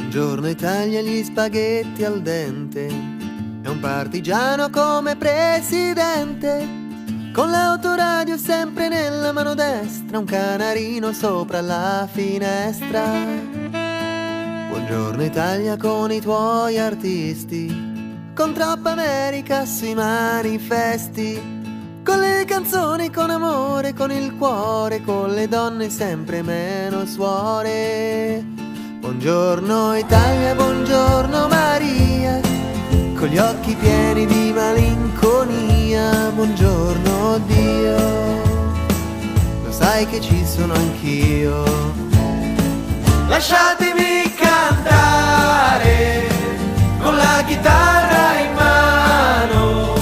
Buongiorno Italia, gli spaghetti al dente, è un partigiano come presidente, con l'autoradio sempre nella mano destra, un canarino sopra la finestra. Buongiorno Italia con i tuoi artisti, con troppa America sui manifesti, con le canzoni, con amore, con il cuore, con le donne sempre meno suore. Buongiorno Italia, buongiorno Maria, con gli occhi pieni di malinconia. Buongiorno Dio, lo sai che ci sono anch'io. Lasciatemi cantare con la chitarra in mano,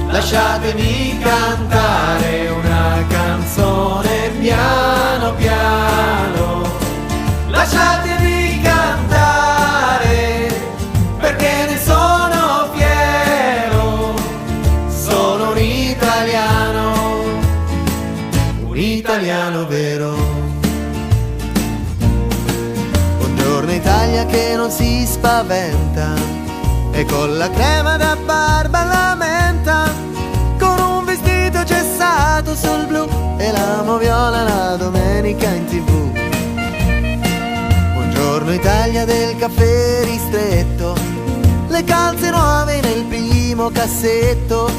lasciatemi cantare una canzone piano piano. Lasciatemi cantare perché ne sono fiero, sono un italiano vero. Buongiorno Italia che non si spaventa e con la crema da barba la menta, con un vestito gessato sul blu e la moviola la domenica in TV. Buongiorno Italia del caffè ristretto, le calze nuove nel primo cassetto,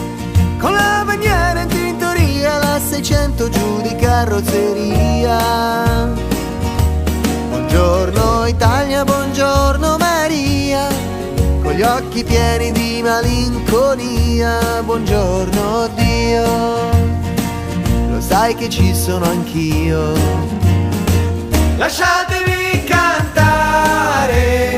con la bandiera in tintoria, la 600 giù di carrozzeria. Buongiorno Italia, buongiorno Maria, con gli occhi pieni di malinconia. Buongiorno Dio, lo sai che ci sono anch'io. Lasciatemi cantare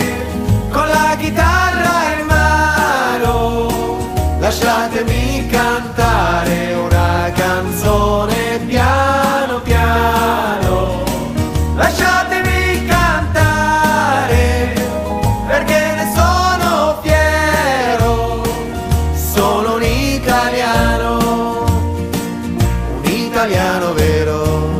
con la chitarra in mano, lasciatemi cantare una canzone piano piano. Lasciatemi cantare perché ne sono fiero, sono un italiano vero.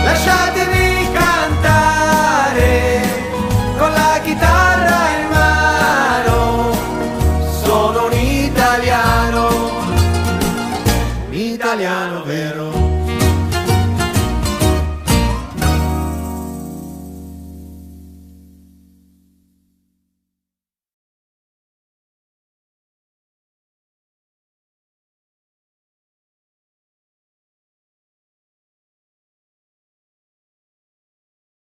Lasciatemi cantare con la chitarra in mano, sono un italiano vero.